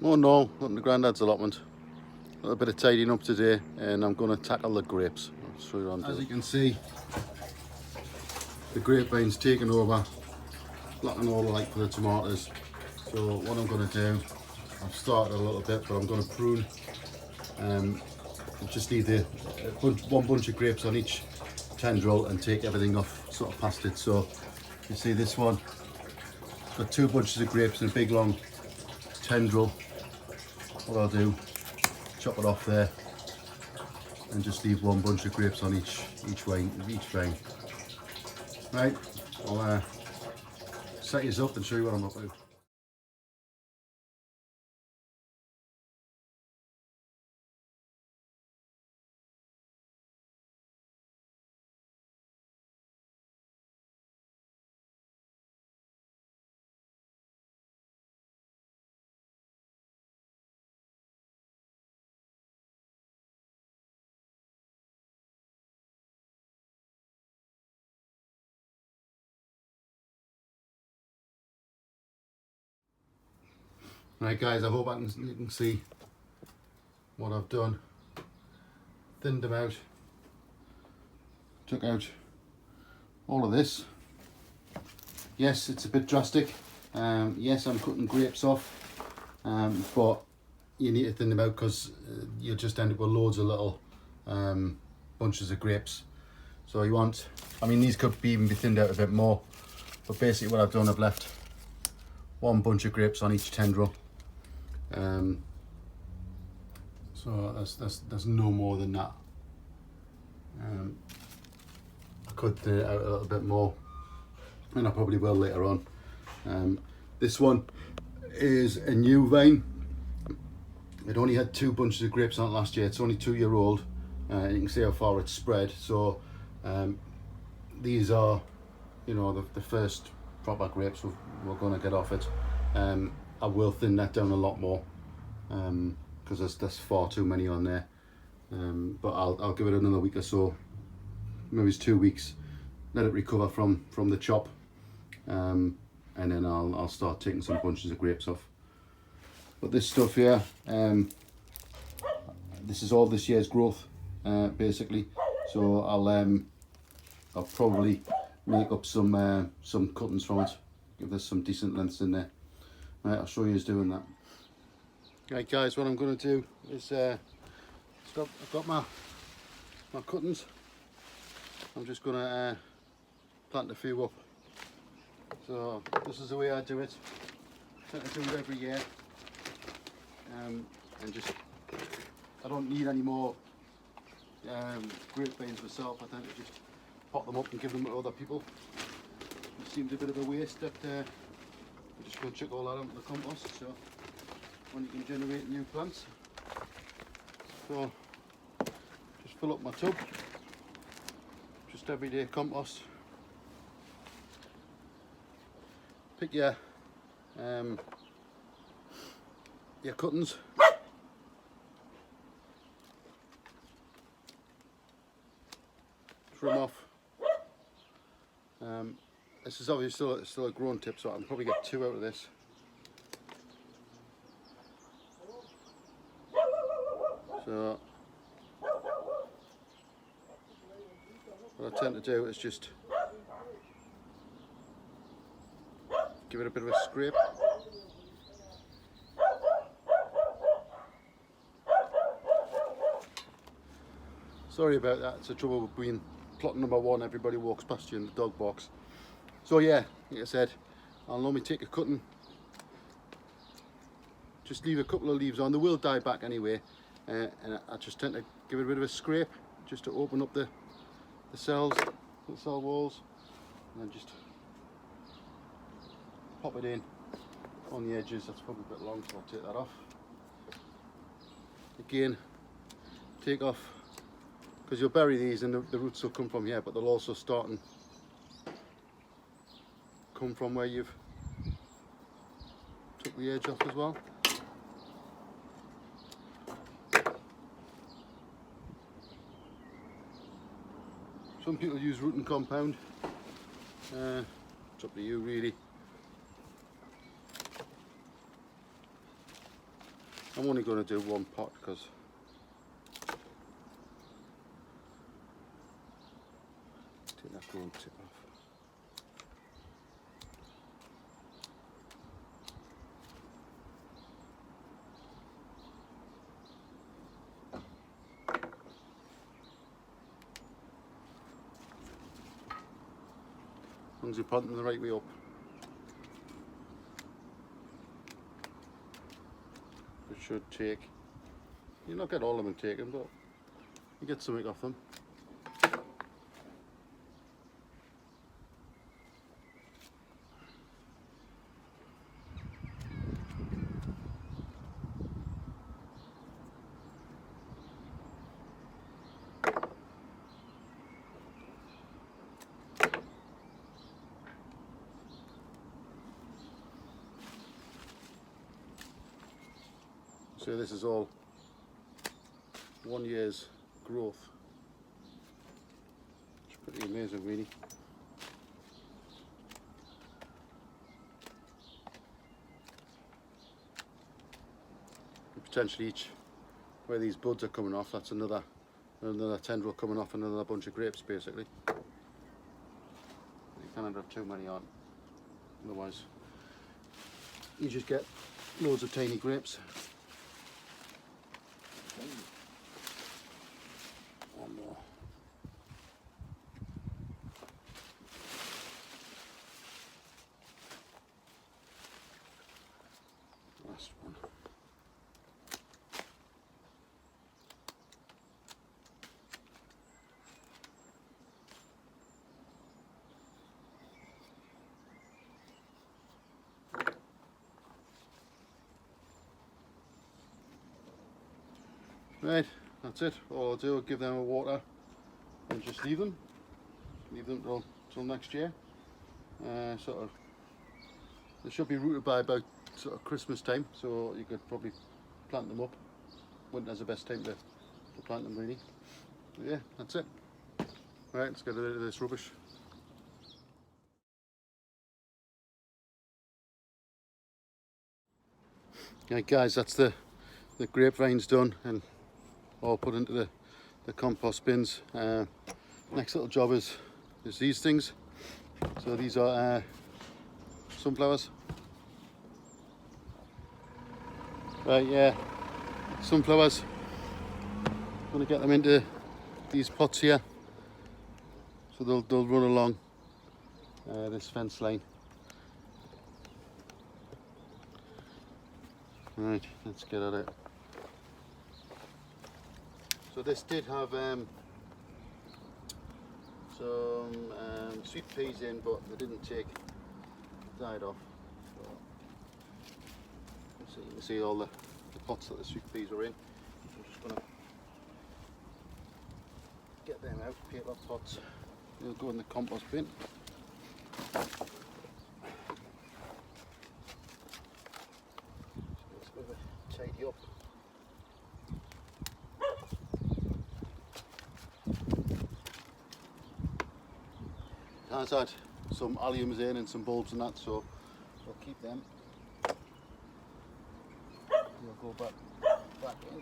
Oh no, not in the Grandad's allotment. A little bit of tidying up today, and I'm going to tackle the grapes. I'll show you what I'm doing. As you can see, the grapevine's taken over, blocking all the light for the tomatoes. So what I'm going to do, I've started a little bit, but I'm going to prune. Just need one bunch of grapes on each tendril and take everything off sort of past it. So you see this one, it's got two bunches of grapes and a big long tendril. What I'll do, chop it off there and just leave one bunch of grapes on each vine. Right, I'll set these up and show you what I'm up to. Right guys, I hope you can see what I've done. Thinned them out, took out all of this. Yes, it's a bit drastic. Yes, I'm cutting grapes off, but you need to thin them out because you'll just end up with loads of little bunches of grapes. So you want, I mean, these could even be thinned out a bit more, but basically what I've done, I've left one bunch of grapes on each tendril. So that's no more than that. I could thin it out a little bit more, and I probably will later on. This one is a new vine. It only had two bunches of grapes on it last year. It's only 2-year-old. You can see how far it's spread. So these are, you know, the first proper grapes we're going to get off it. I will thin that down a lot more because there's far too many on there. But I'll give it another week or so, maybe it's 2 weeks, let it recover from the chop, and then I'll start taking some bunches of grapes off. But this stuff here, this is all this year's growth, basically. So I'll probably make up some cuttings from it, give this some decent lengths in there. Right, I'll show you doing that. Right guys, what I'm going to do is I've got my cuttings. I'm just going to plant a few up. So this is the way I do it. I tend to do it every year, and just I don't need any more grapevines myself. I tend to just pot them up and give them to other people. It seems a bit of a waste that we're just going to chuck all that into the compost. So when you can generate new plants. So just fill up my tub, just everyday compost. Pick your cuttings. Trim off. This is obviously still a grown tip, so I can probably get 2 out of this. So what I tend to do is just give it a bit of a scrape. Sorry about that, it's the trouble with being plot number 1, everybody walks past you in the dog box. So yeah, like I said, I'll normally take a cutting, just leave a couple of leaves on. They will die back anyway, and I just tend to give it a bit of a scrape just to open up the cells, the cell walls, and then just pop it in on the edges. That's probably a bit long, so I'll take that off. Again, take off, because you'll bury these and the roots will come from here, but they'll also start and come from where you've took the edge off as well. Some people use rooting compound. It's up to you really. I'm only going to do one pot because take that growing tip off. As long as you're potting the right way up. It should take, you'll not get all of them taken, but you get something off them. So this is all 1 year's growth. It's pretty amazing really. And potentially each where these buds are coming off, that's another tendril coming off another bunch of grapes basically. You can't have too many on, otherwise you just get loads of tiny grapes. One more. Last one. Right, that's it. All I'll do, I'll give them a water and just leave them till next year. Sort of, they should be rooted by about sort of Christmas time, so you could probably plant them up. Winter's the best time to plant them really. But yeah, that's it. Right, let's get rid of this rubbish. Right guys, that's the grapevines done and all put into the compost bins. Next little job is these things. So these are sunflowers. Right, yeah, sunflowers. Going to get them into these pots here, so they'll run along this fence line. Right, let's get at it. So this did have some sweet peas in, but they didn't take, died off. So you can see all the pots that the sweet peas are in. I'm just going to get them out, paper pots. They'll go in the compost bin. Let's go tidy up. Has had some alliums in and some bulbs and that, so we'll keep them. We'll go back in.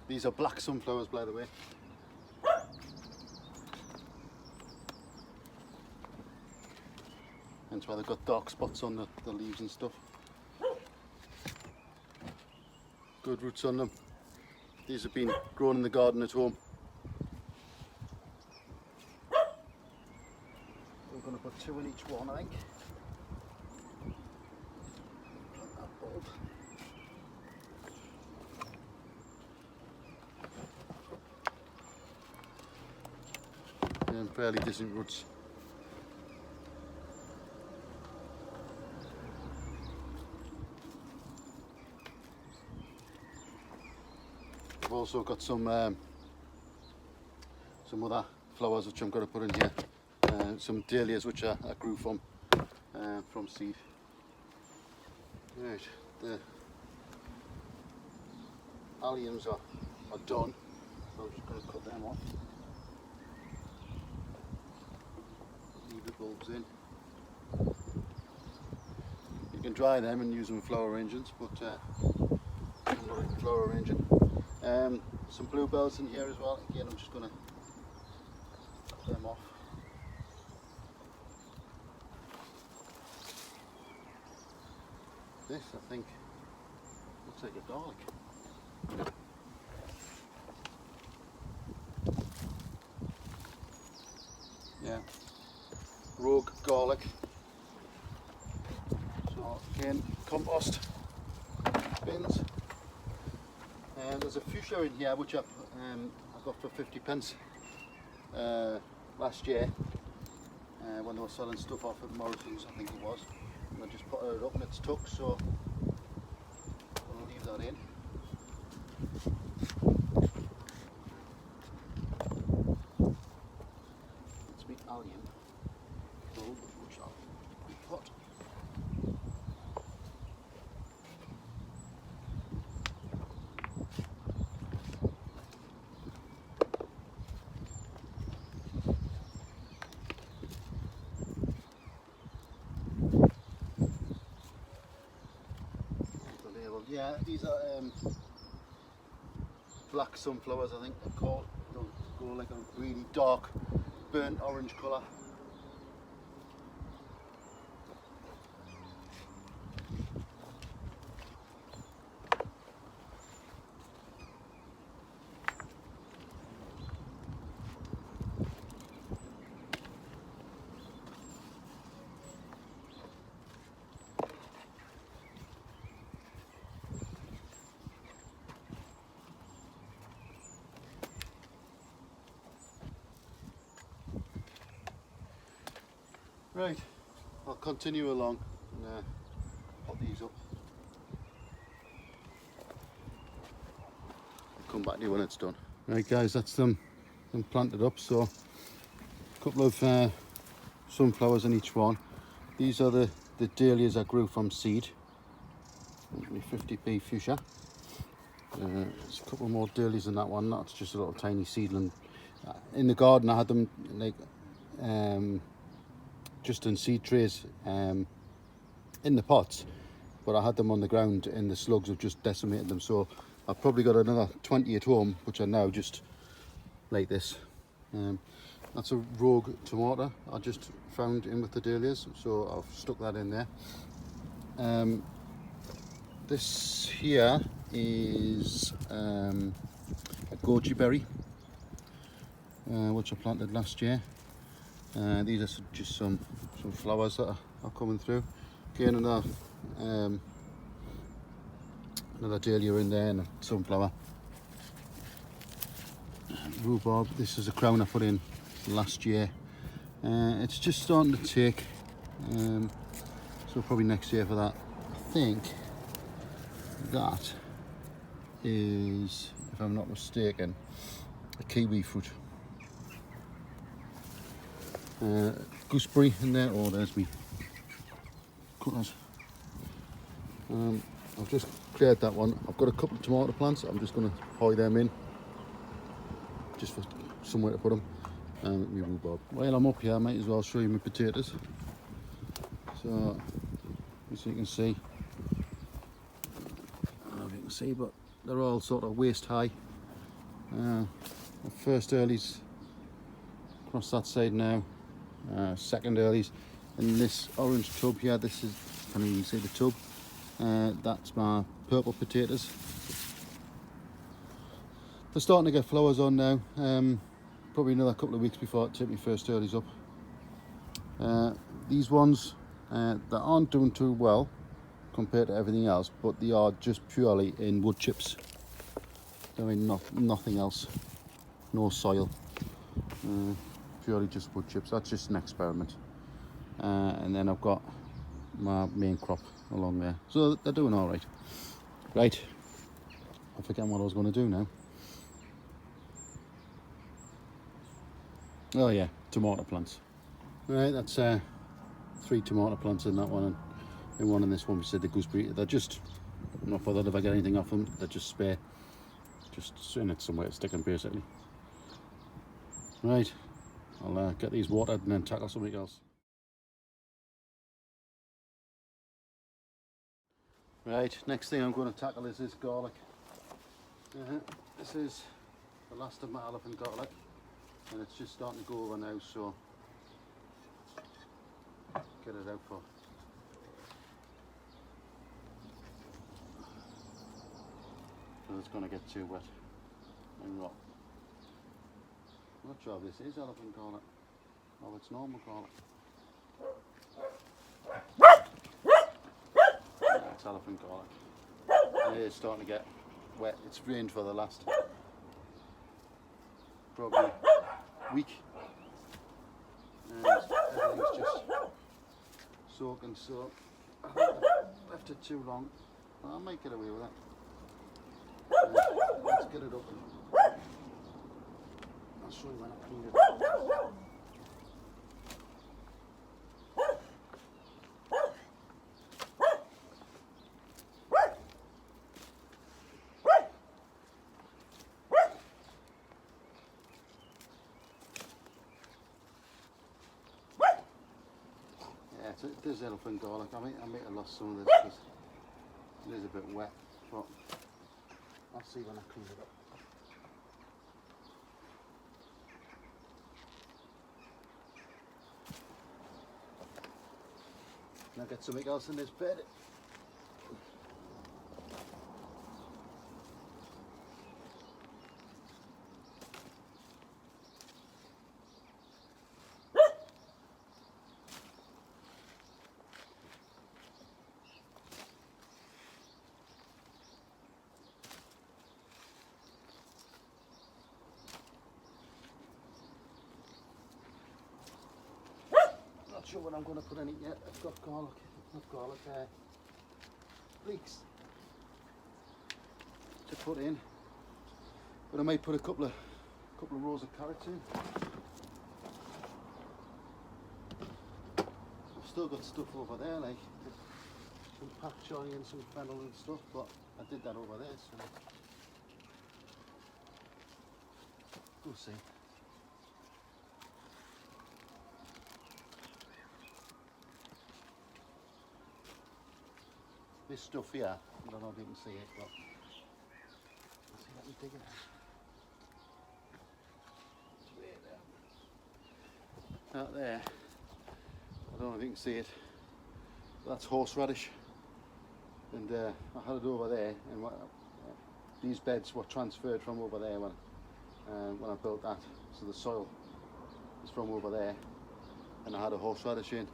These are black sunflowers, by the way. Hence why they've got dark spots on the leaves and stuff. Good roots on them. These have been grown in the garden at home. We're going to put 2 in each one, I think. Plant that bulb. And fairly decent roots. I've also got some other flowers which I'm going to put in here. Some dahlias which I grew from from seed. Right, the alliums are done, so I'm just going to cut them off. Leave the bulbs in. You can dry them and use them for flower arrangements, but I'm not in flower arranging. Some bluebells in here as well. Again, I'm just going to cut them off. This, I think, looks like a garlic. Yeah, rogue garlic. So again, compost bins. And there's a fuchsia in here which I got for 50p last year when they were selling stuff off at Morrison's, I think it was. And I just put it up and it's took, so I'll leave that in. It's my allium bulb, which I'll repot. Yeah, these are black sunflowers, I think they're called. They'll go like a really dark burnt orange colour. Right, I'll continue along and pop these up. I'll come back to you when it's done. Right guys, that's them planted up, so a couple of sunflowers in each one. These are the dahlias I grew from seed. 50p fuchsia. There's a couple more dahlias in that one, that's just a little tiny seedling. In the garden I had them like just in seed trays in the pots, but I had them on the ground and the slugs have just decimated them, so I've probably got another 20 at home which are now just like this. That's a rogue tomato I just found in with the dahlias, so I've stuck that in there. This here is a goji berry which I planted last year. These are just some flowers that are coming through. Again, another dahlia in there and a sunflower. Rhubarb, this is a crown I put in last year. It's just starting to take, so probably next year for that. I think that is, if I'm not mistaken, a kiwi fruit. Gooseberry in there. Oh, there's me cutters. I've just cleared that one. I've got a couple of tomato plants. I'm just going to hoy them in, just for somewhere to put them. Rhubarb. While I'm up here, I might as well show you my potatoes. So, as you can see, I don't know if you can see, but they're all sort of waist high. The first earlies across that side now. Second earlies in this orange tub here. This is, can you see the tub? That's my purple potatoes. They're starting to get flowers on now. Probably another couple of weeks before I take my first earlies up. These ones that aren't doing too well compared to everything else, but they are just purely in wood chips. I mean, nothing else, no soil. Purely just wood chips. That's just an experiment. And then I've got my main crop along there, so they're doing all right. Right, I'm forgetting what I was going to do now. Oh yeah, tomato plants. Right, that's 3 tomato plants in that one, and in one in this one we said the gooseberry. They're just, I'm not bothered if I get anything off them, they're just spare. Just in it somewhere to stick them basically. Right, I'll get these watered and then tackle something else. Right, next thing I'm going to tackle is this garlic. This is the last of my elephant garlic, and it's just starting to go over now, so get it out for. So it's going to get too wet and rot. I'm not sure if this is elephant garlic or it's normal garlic. Yeah, it's elephant garlic. And it is starting to get wet. It's rained for the last probably week, and everything's just soaking, so I think I've left it too long. I might get away with it. Let's get it up. I'll show you when I clean it. Yeah, it is elephant garlic. I might have lost some of this because it is a bit wet, but I'll see when I clean it up. Now get something else in this bed. Not sure what I'm going to put in it yet. I've got garlic, not garlic, leeks to put in, but I might put a couple of rows of carrots in. I've still got stuff over there, like some pak choi and some fennel and stuff, but I did that over there, so we'll see. This stuff here, I don't know if you can see it, but let's see if I can dig it out. Out there, I don't know if you can see it, but that's horseradish, and I had it over there, and these beds were transferred from over there when I built that, so the soil is from over there, and I had a horseradish in.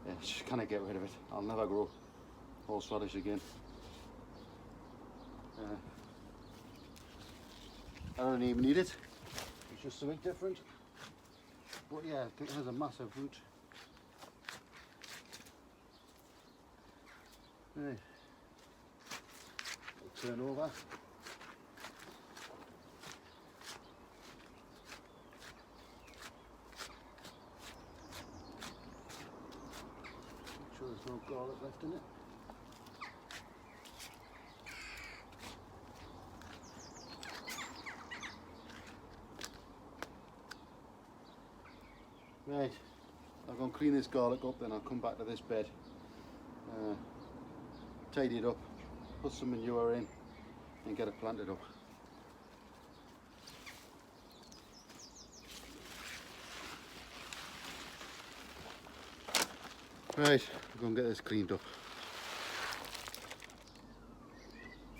Yeah, just can't get rid of it. I'll never grow horseradish again. I don't even need it. It's just something different. But yeah, it has a massive root. Right. I'll turn over. Make sure there's no garlic left in it. Right, I'll go and clean this garlic up, then I'll come back to this bed, tidy it up, put some manure in and get it planted up. Right, I'll go and get this cleaned up.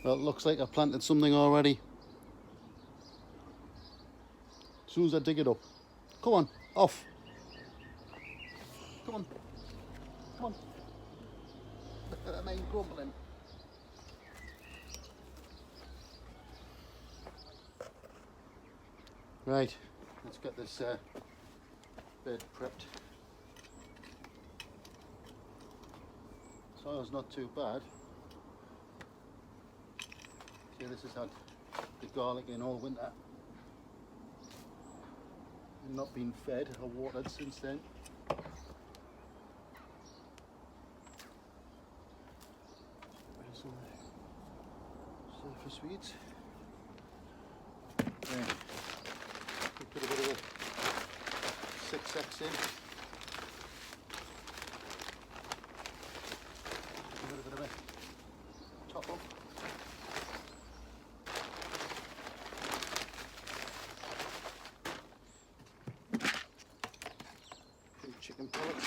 Well, it looks like I planted something already. As soon as I dig it up. Come on, off. Come on, come on. Look at that main grumbling. Right, let's get this bed prepped. Soil's not too bad. See, this has had the garlic in all winter and not been fed or watered since then. some surface weeds. Then we put a bit of a 6x in. A little bit of a top up. Chicken pellets.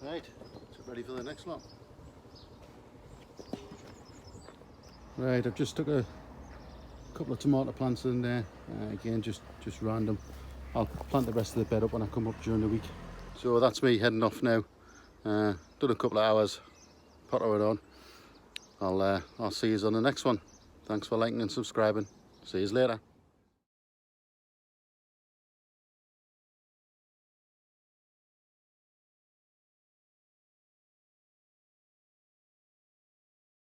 Right, so ready for the next one. Right, I've just took a couple of tomato plants in there, again just random. I'll plant the rest of the bed up when I come up during the week. So that's me heading off now. Done a couple of hours, potter it on. I'll see you on the next one. Thanks for liking and subscribing. See you later.